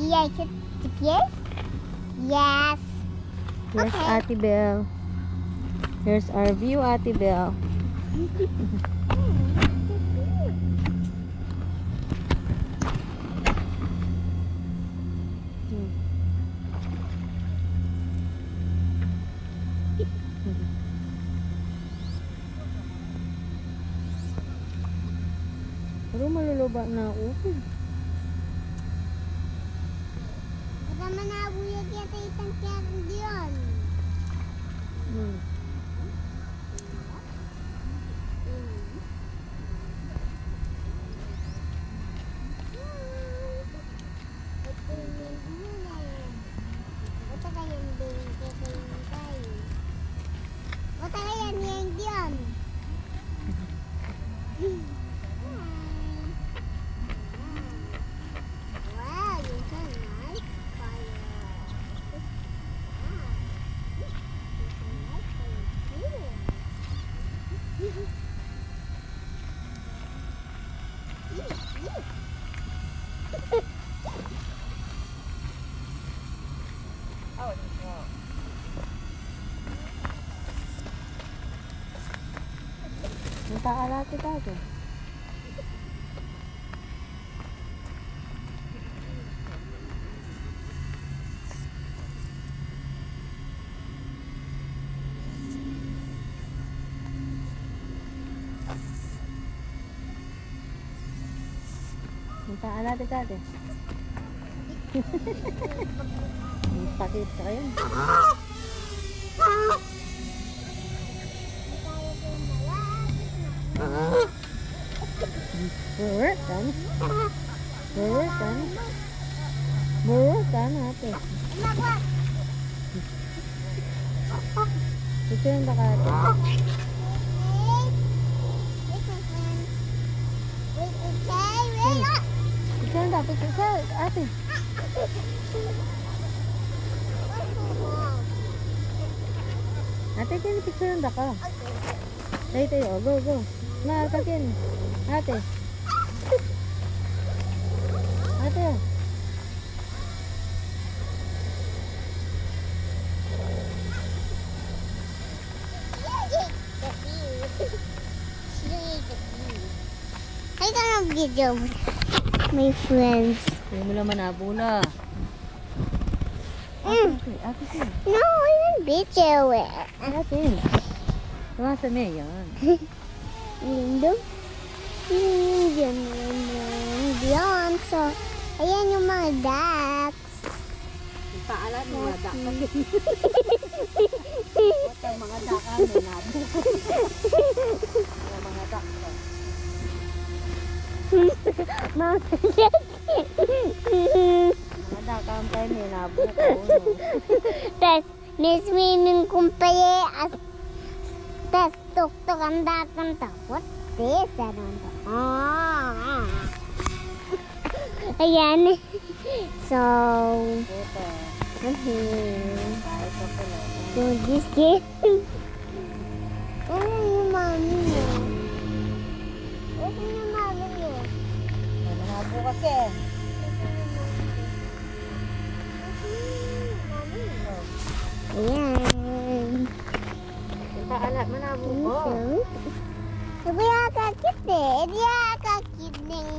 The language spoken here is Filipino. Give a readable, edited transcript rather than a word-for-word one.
Yeah, yes? Yes. Here's Okay. Ate Belle. Here's our view, Ate Belle. Pero maluluba na ako. Baka manabuyag yata itang kiyang diyon. Nagkaala kita ito. Nagkaala kita ito. Sakit ka yun. Burutan. Burutan. Burutan ate. Ito yung baka ate. Ito yung dapat ito ate. Ate, kini picture yung daka. Ito yun, go, go. Nakakin. Ate. Ate. I got a video with my friends. Hindi mo naman nabula. Ate, ate. No, I didn't video it. Ate. Tuwa sa may yan. Lindo. Yan. So, ayan yung mga ducks. Paalat mga duck. Wata mga duck may nabo. Mga duck. Mga duck ang tayo may nabo. tas, may swimming kumpaye as tas tuk-tuk ang dakang tapos. This, ayan. So, I'm here. So, this game. Ano yung mami niya? Ano yung mami niya? Nabo kasi. Ayan. Paalat manabo ko. Sabi kakakit eh. Hindi kakakit ng